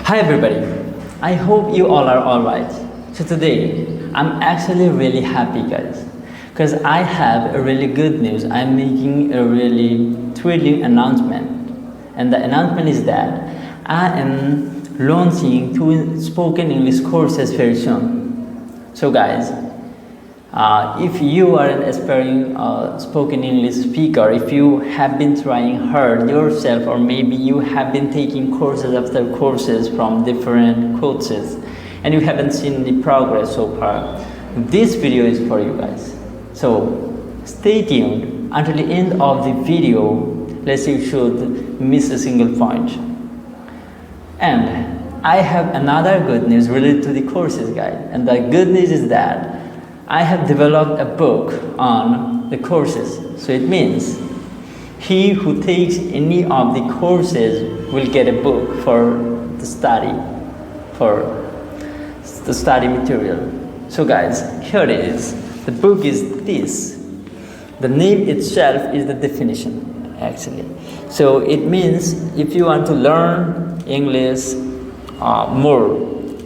Hi everybody, I hope you all are alright. So today, I'm actually really happy guys, because I have a really good news. I'm making a really thrilling announcement. And the announcement is that I am launching two spoken English courses very soon. So guys, if you are an aspiring spoken English speaker, if you have been trying hard yourself, or maybe you have been taking courses after courses from different coaches and you haven't seen any progress so far, this video is for you guys. So stay tuned until the end of the video, lest you should miss a single point. And I have another good news related to the courses guys, and the good news is that I have developed a book on the courses. So it means he who takes any of the courses will get a book for the study material. So guys, here it is. The book is this. The name itself is the definition actually. So it means if you want to learn English more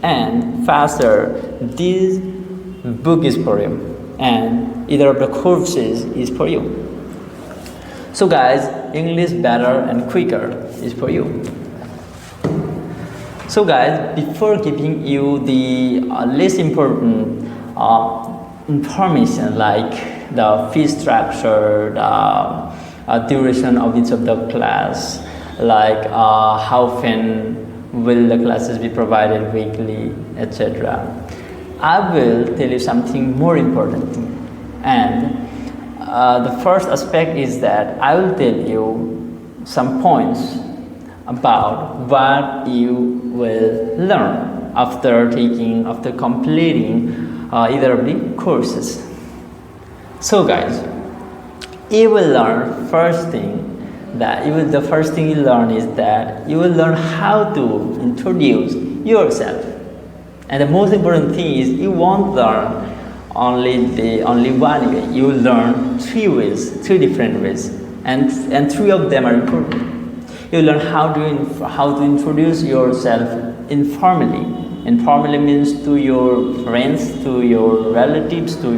and faster, this book is for you, and either of the courses is for you. So guys, English better and quicker is for you. So guys, before giving you the less important information like the fee structure, the duration of each of the class, like how often will the classes be provided weekly, etc., I will tell you something more important. And the first aspect is that I will tell you some points about what you will learn after completing either of the courses. So guys, you will learn the first thing you learn is that you will learn how to introduce yourself. And the most important thing is you won't learn only one way. You will learn three different ways, and three of them are important. You will learn how to introduce yourself informally. Informally means to your friends, to your relatives, to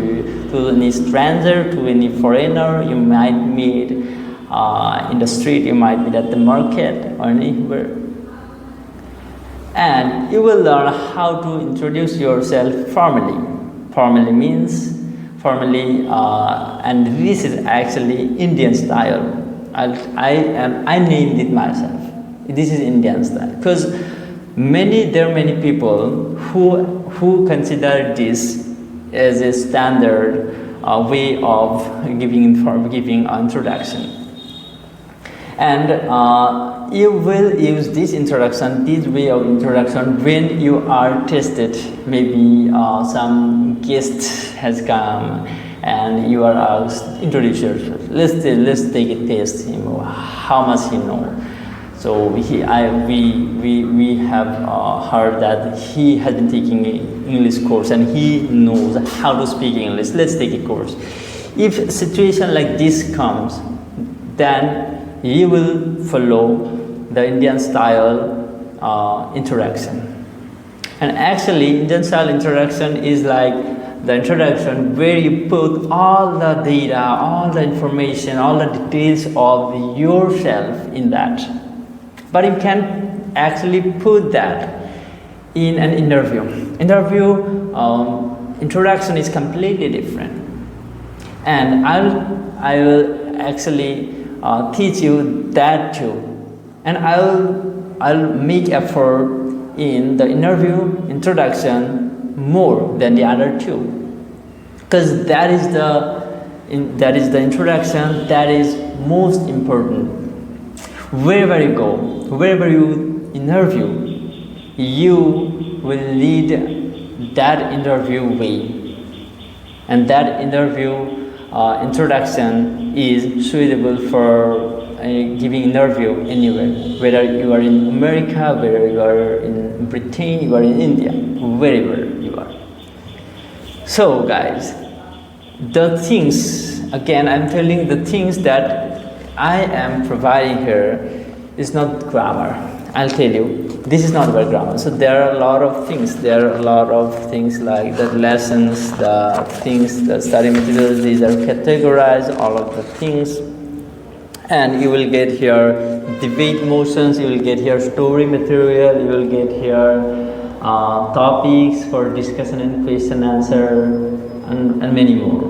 any stranger, to any foreigner you might meet in the street, you might meet at the market or anywhere. And you will learn how to introduce yourself formally. Formally means and this is actually Indian style. I named it myself. This is Indian style because there are many people who consider this as a standard way of giving introduction. And you will use this way of introduction when you are tested. Maybe some guest has come and you are asked, introduce yourself. Let's take a test him, how much he knows. So we have heard that he has been taking an English course and he knows how to speak English. Let's take a course. If a situation like this comes, then you will follow the Indian style introduction. And actually, Indian style introduction is like the introduction where you put all the data, all the information, all the details of yourself in that. But you can actually put that in an interview. Introduction is completely different. And I will actually teach you that too. And I'll make effort in the introduction more than the other two, because that is the introduction that is most important. Wherever you go, wherever you interview, you will lead that interview way, and that interview introduction is suitable for giving interview anywhere, whether you are in America, whether you are in Britain, you are in India, wherever you are. So guys, the things, again I'm telling the things that I am providing here is not grammar. I'll tell you, this is not about grammar. So there are a lot of things. There are a lot of things like the lessons, the things, the study materials. These are categorized, all of the things. And you will get here debate motions, you will get here story material, you will get here topics for discussion and question answer, and many more.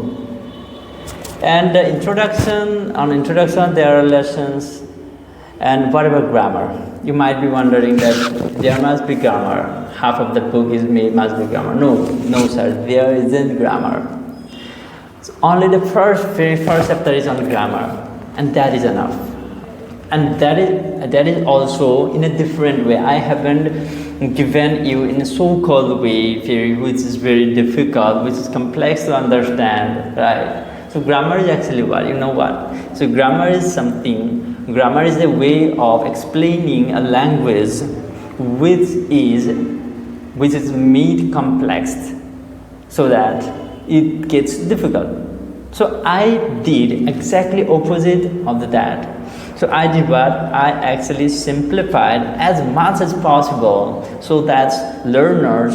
And the introduction, on introduction there are lessons. And what about grammar? You might be wondering that there must be grammar. Half of the book is made must be grammar. No sir, there isn't grammar. So only the very first chapter is on grammar, and that is enough. And that is also in a different way. I haven't given you in a so-called way, which is very difficult, which is complex to understand, right? So grammar is actually what? You know what? So grammar is a way of explaining a language which is made complex so that it gets difficult. So I did exactly opposite of that. So I did what? I actually simplified as much as possible so that learners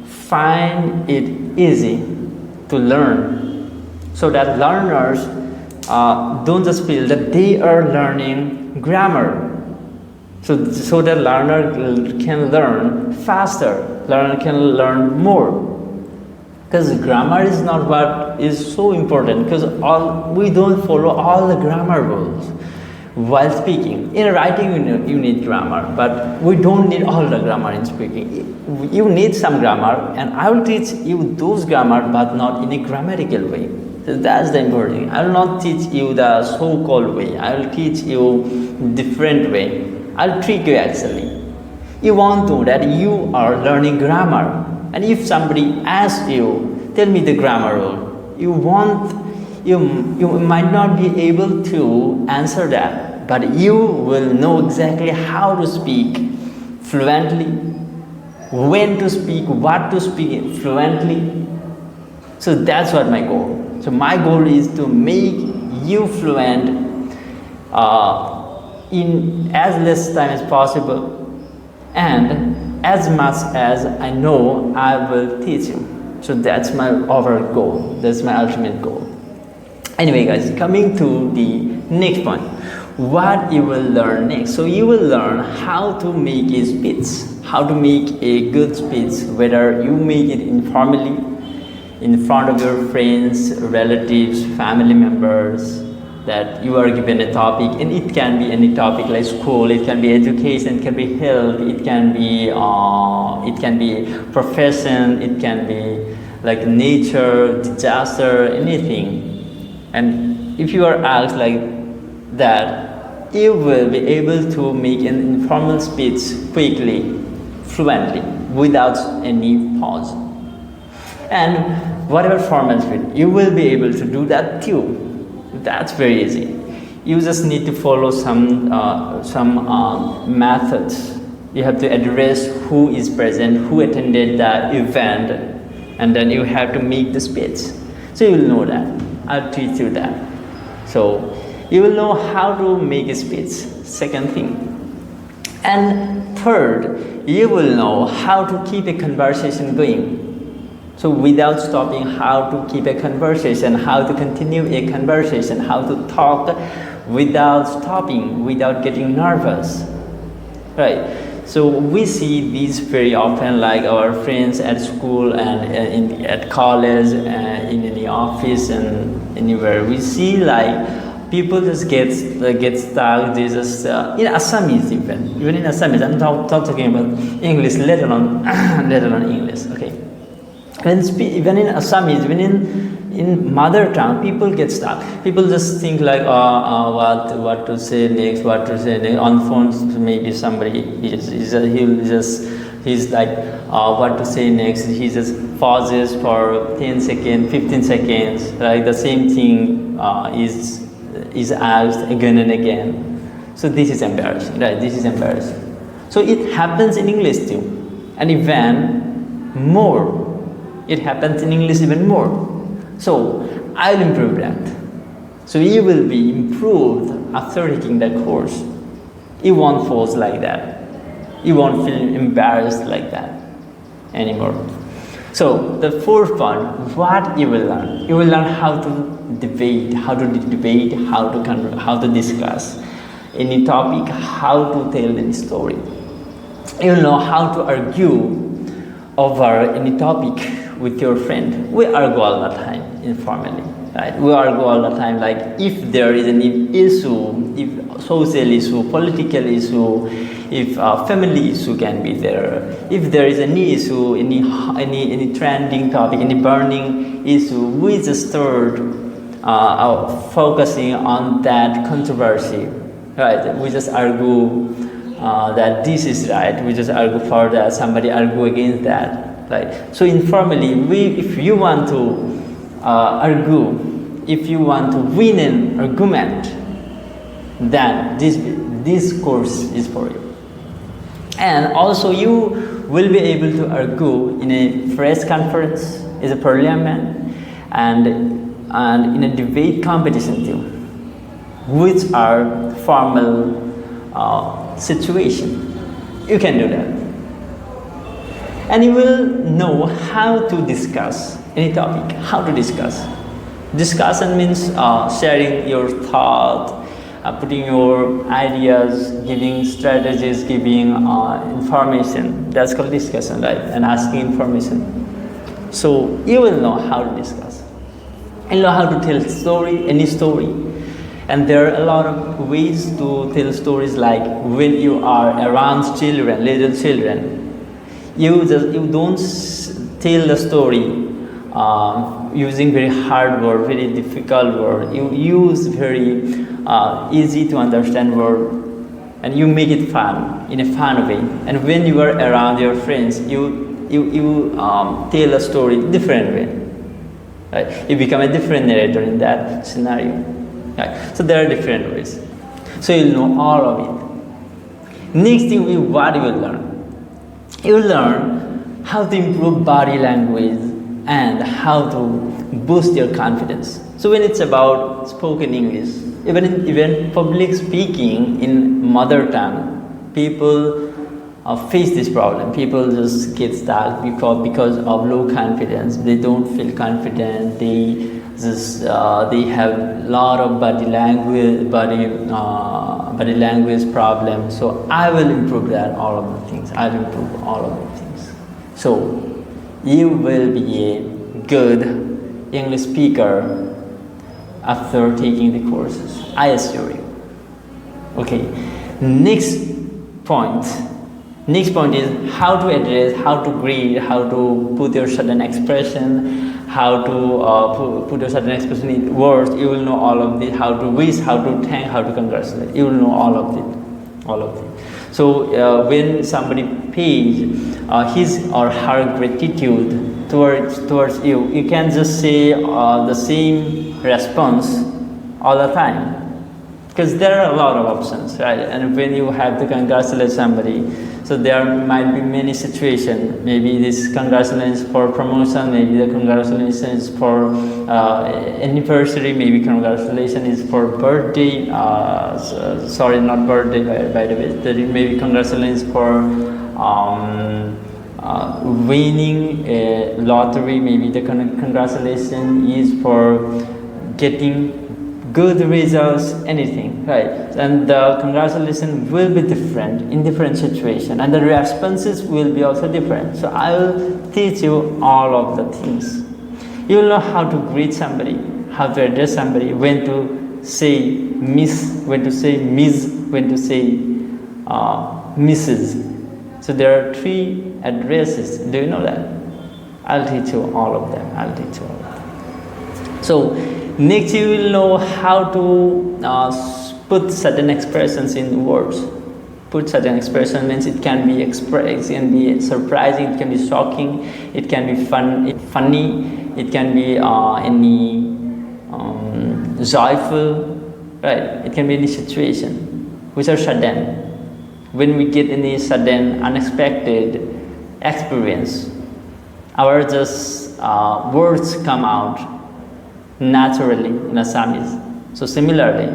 find it easy to learn. So that learners don't just feel that they are learning grammar. So that learner can learn faster, learner can learn more. Because grammar is not what is so important, because we don't follow all the grammar rules while speaking. In writing you need grammar, but we don't need all the grammar in speaking. You need some grammar, and I will teach you those grammar, but not in a grammatical way. So that's the important thing. I will not teach you the so-called way. I will teach you different way. I'll trick you actually. You want to that you are learning grammar. And if somebody asks you, tell me the grammar rule, you might not be able to answer that, but you will know exactly how to speak fluently, when to speak, what to speak fluently. So that's what my goal. So my goal is to make you fluent in as less time as possible, and as much as I know, I will teach you. So that's my overall goal. That's my ultimate goal. Anyway, guys, coming to the next point, what you will learn next. So you will learn how to make a speech, how to make a good speech, whether you make it informally, in front of your friends, relatives, family members, that you are given a topic, and it can be any topic like school, it can be education, it can be health, it can be profession, it can be like nature, disaster, anything. And if you are asked like that, you will be able to make an informal speech quickly, fluently, without any pause. And whatever formal speech, you will be able to do that too. That's very easy. You just need to follow some methods. You have to address who is present, who attended the event, and then you have to make the speech. So you will know that. I'll teach you that. So you will know how to make a speech. Second thing. And third, you will know how to keep a conversation going. So without stopping, how to keep a conversation, how to continue a conversation, how to talk without stopping, without getting nervous, right? So we see these very often, like our friends at school and at college, in any office and anywhere. We see like people just get stuck. They just in Assamese even in Assamese. I'm not talking about English, let alone English. Okay. Even in Assamese, even in mother tongue, people get stuck. People just think like, what to say next, On phones, maybe somebody he's like, what to say next. He just pauses for 10 seconds, 15 seconds. Right, the same thing is asked again and again. So this is embarrassing, right? This is embarrassing. So it happens in English too, and even more. It happens in English even more. So I'll improve that. So you will be improved after taking that course. It won't fall like that. You won't feel embarrassed like that anymore. So the fourth point, what you will learn? You will learn how to debate, how to discuss any topic, how to tell any story. You will know how to argue over any topic with your friend. We argue all the time informally, right? We argue all the time, like if there is any issue, if social issue, political issue, if family issue can be there, if there is any issue, any trending topic, any burning issue, we just start focusing on that controversy, right? We just argue that this is right. We just argue for that. Somebody argue against that. Right. So informally, if you want to argue, if you want to win an argument, then this course is for you. And also, you will be able to argue in a press conference, as a parliament, and in a debate competition too, which are formal situation. You can do that. And you will know how to discuss any topic, how to discuss. Discussion means sharing your thought, putting your ideas, giving strategies, giving information. That's called discussion, right? And asking information. So you will know how to discuss. You'll know how to tell any story. And there are a lot of ways to tell stories, like when you are around children, little children. You don't tell the story using very hard word, very difficult word. You use very easy to understand word, and you make it fun, in a fun way. And when you are around your friends, you tell a story different way. Right? You become a different narrator in that scenario. Right? So there are different ways. So you'll know all of it. Next thing, what you will learn? You will learn how to improve body language and how to boost your confidence. So when it's about spoken English, even public speaking in mother tongue, people face this problem. People just get stuck because of low confidence. They don't feel confident. They have a lot of body language problems. So I will improve all of the things. I'll improve all of the things. So you will be a good English speaker after taking the courses, I assure you. Okay, next point is how to address, how to greet, how to put your sudden expression, how to put your sudden expression in words. You will know all of this, how to wish, how to thank, how to congratulate. You will know all of it. So when somebody pays his or her gratitude towards you, you can just say the same response all the time, because there are a lot of options, right? And when you have to congratulate somebody, so there might be many situations. Maybe this congratulations for promotion, maybe the congratulations is for anniversary, maybe congratulations is for birthday. Sorry, not birthday, by the way. Maybe congratulations for winning a lottery. Maybe the congratulation is for getting good results, anything, right? And the congratulations will be different in different situations, and the responses will be also different. So I will teach you all of the things. You will know how to greet somebody, how to address somebody, when to say miss, when to say Ms, when to say Mrs. So there are 3 addresses. Do you know that? I'll teach you all of them. So next, you will know how to put certain expressions in words. Put certain expression means it can be surprising, it can be shocking, it can be funny, it can be joyful, right? It can be any situation which are sudden. When we get any sudden, unexpected experience, our just words come out naturally in Assamese. So similarly,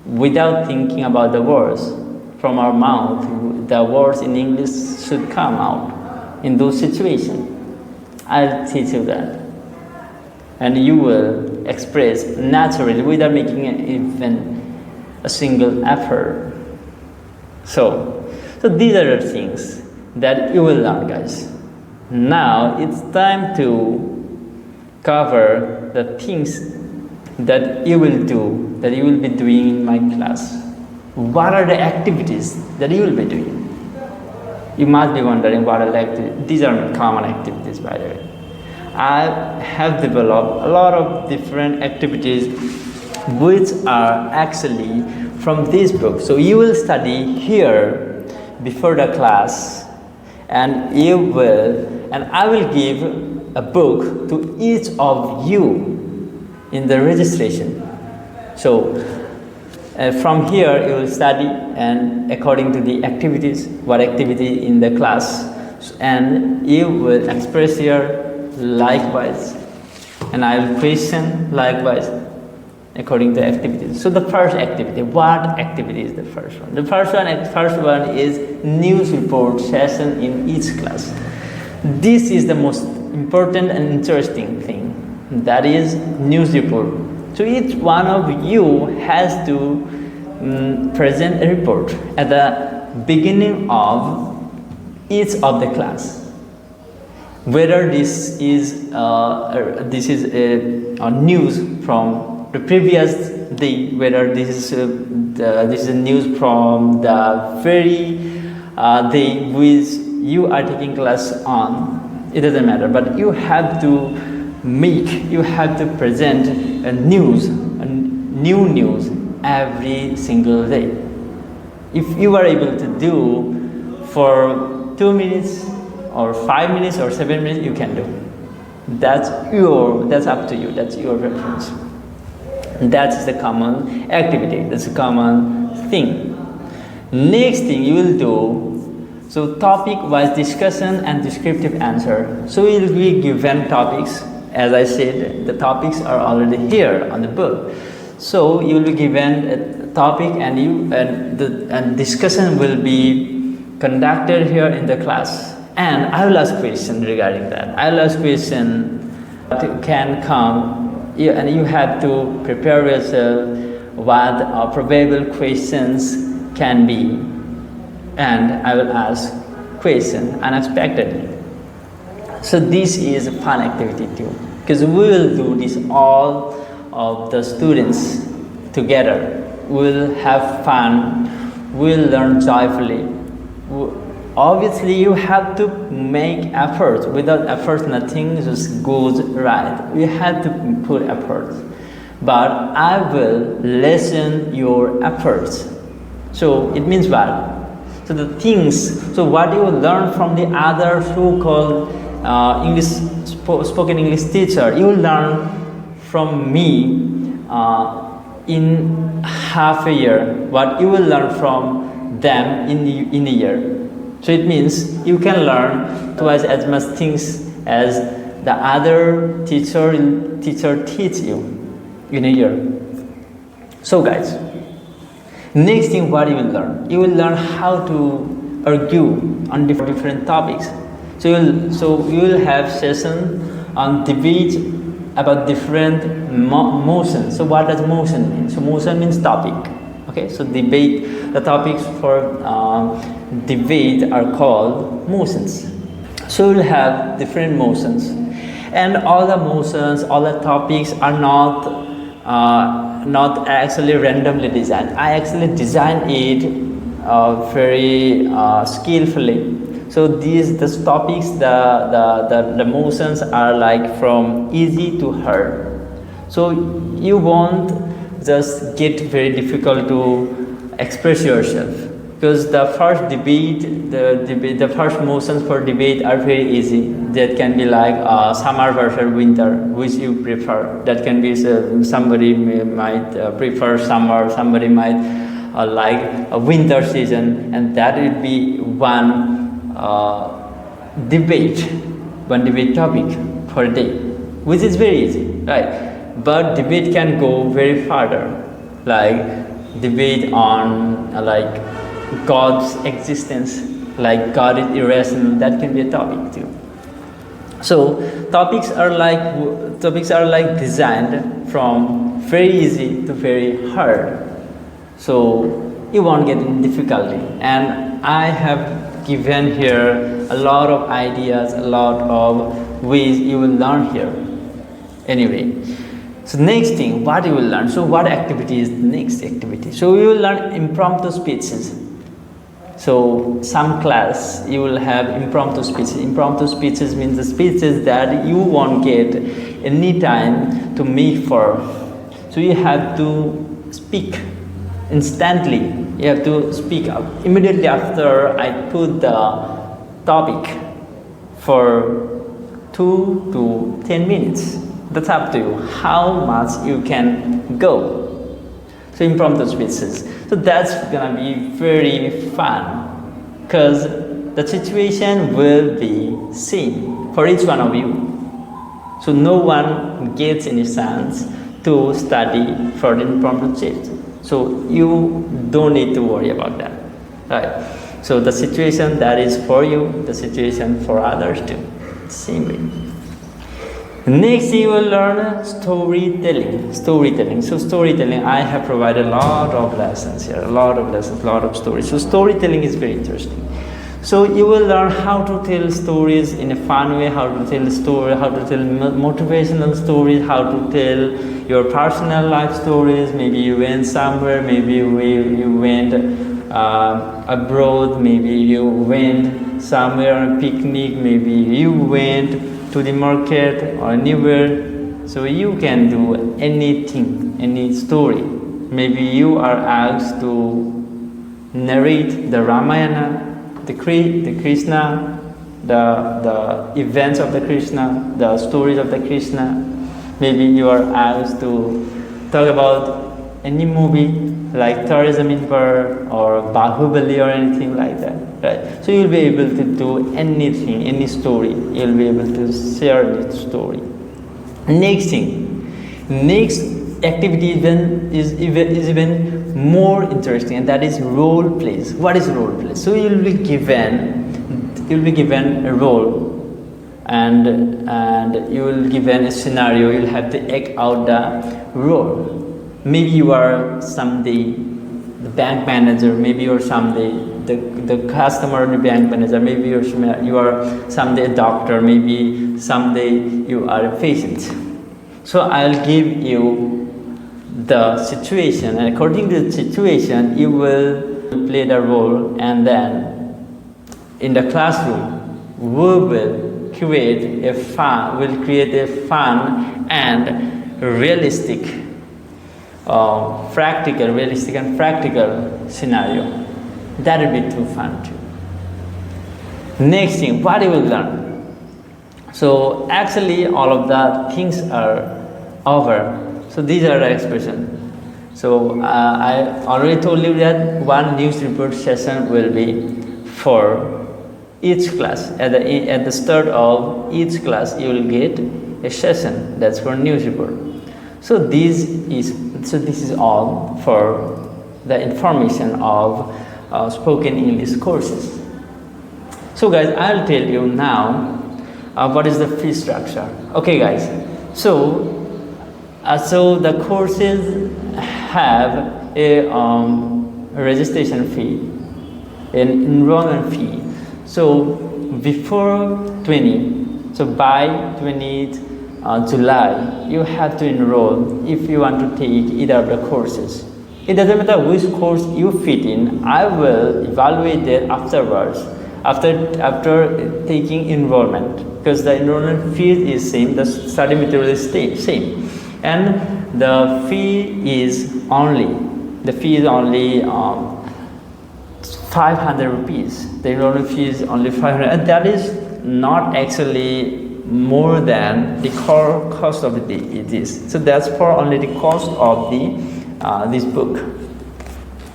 without thinking about the words, from our mouth, the words in English should come out in those situations. I'll teach you that. And you will express naturally without making even a single effort. So these are the things that you will learn, guys. Now it's time to cover the things that you will do, that you will be doing in my class. What are the activities that you will be doing? You must be wondering what are the activities. These are not common activities, by the way. I have developed a lot of different activities which are actually from this book. So you will study here before the class, and I will give a book to each of you in the registration. So from here you will study, and according to the activities, what activity in the class, and you will express here likewise, and I will question likewise according to activities. So the first activity, what activity is the first one? The first one is news report session in each class. This is the most important and interesting thing, that is news report. So each one of you has to present a report at the beginning of each of the class. Whether this is a news from the previous day, whether this is a news from the very day which you are taking class on, it doesn't matter. But you have to present a new news every single day. If you are able to do for 2 minutes or 5 minutes or 7 minutes, you can do. That's up to you. That's your preference. That's the common activity. That's a common thing. Next thing you will do, so topic-wise discussion and descriptive answer. So you will be given topics. As I said, the topics are already here on the book. So you will be given a topic, and discussion will be conducted here in the class. And I will ask questions regarding that. I will ask questions that can come, and you have to prepare yourself what probable questions can be. And I will ask questions unexpectedly. So this is a fun activity too, because we will do this all of the students together. We'll have fun. We'll learn joyfully. Obviously, you have to make efforts. Without efforts, nothing just goes right. You have to put efforts. But I will lessen your efforts. So it means what? So the things. So what you will learn from the other so-called spoken English teacher, you will learn from me in half a year. What you will learn from them in a year. So it means you can learn twice as much things as the other teacher teach you in a year. So guys, next thing what you will learn? You will learn how to argue on different topics. So you will have session on debate about different motions. So what does motion mean? So motion means topic. Okay, so debate, the topics for debate are called motions. So we'll have different motions, and all the motions, all the topics are not actually randomly designed. I actually designed it very skillfully. So these topics, the motions are like from easy to hard. So you won't just get very difficult to express yourself, because the first the first motions for debate are very easy. That can be like summer versus winter, which you prefer. That can be somebody might prefer summer, somebody might like a winter season, and that would be one debate topic for a day, which is very easy, right? But debate can go very farther, like debate on God's existence, like God is irrational, that can be a topic too. So topics are like designed from very easy to very hard. So you won't get in difficulty. And I have given here a lot of ideas, a lot of ways you will learn here. Anyway, so next thing, what you will learn. So what activity is the next activity? So you will learn impromptu speeches. So some class you will have impromptu speeches. Impromptu speeches means the speeches that you won't get any time to make for. So you have to speak instantly. You have to speak up immediately after I put the topic for 2 to 10 minutes. That's up to you how much you can go. So impromptu speeches. So that's gonna be very fun because the situation will be same for each one of you. So no one gets any chance to study for the impromptu chat. So you don't need to worry about that, right? So the situation that is for you, the situation for others too, same way. Next you will learn storytelling. So storytelling, I have provided a lot of lessons here, a lot of stories. So storytelling is very interesting. So you will learn how to tell stories in a fun way, how to tell story, how to tell motivational stories, how to tell your personal life stories. Maybe you went somewhere, maybe you went abroad, maybe you went somewhere on a picnic, maybe you went to the market or anywhere. So you can do anything, any story. Maybe you are asked to narrate the Ramayana, the Krishna, the events of the Krishna, the stories of the Krishna. Maybe you are asked to talk about any movie like Tourism Emperor or Bahubali or anything like that, right? So you'll be able to do anything, any story. You'll be able to share this story. Next activity is even more interesting, and that is role plays. What is role play? So you'll be given a role, and you will given a scenario. You'll have to act out the role. Maybe you are someday the bank manager. Maybe you are someday the customer in the bank manager. Maybe you are someday a doctor. Maybe someday you are a patient. So I'll give you the situation, and according to the situation, you will play the role, and then in the classroom, we will create a fun and realistic and practical scenario. That will be too fun too. Next thing, what you will learn. So actually all of the things are over. So these are the expressions. So I already told you that one news report session will be for each class. At the start of each class, you will get a session that's for news report. So this is all for the information of spoken English courses. So guys, I'll tell you now what is the fee structure. Okay guys, so the courses have a registration fee, an enrollment fee. So before 20, so by 20th July, you have to enroll if you want to take either of the courses. It doesn't matter which course you fit in. I will evaluate that afterwards, after taking enrollment, because the enrollment fee is same, the study material is same, and the fee is only 500 rupees. The enrollment fee is only 500, and that is not actually more than the core cost of this. So that's for only the cost of this book.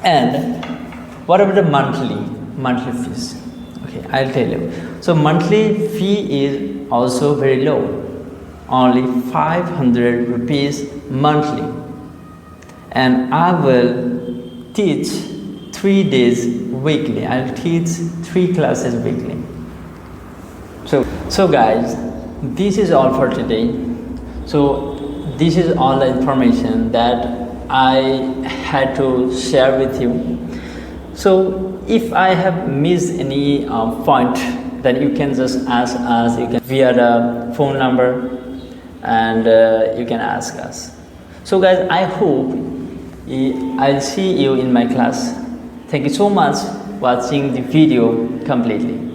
And what about the monthly fees? Okay, I'll tell you. So monthly fee is also very low, only 500 rupees monthly, and I will teach 3 days weekly. I'll teach 3 classes weekly. So guys, this is all for today. So this is all the information that I had to share with you. So if I have missed any point, then you can just ask us. You can via the phone number, and you can ask us. So guys, I hope I'll see you in my class. Thank you so much watching the video completely.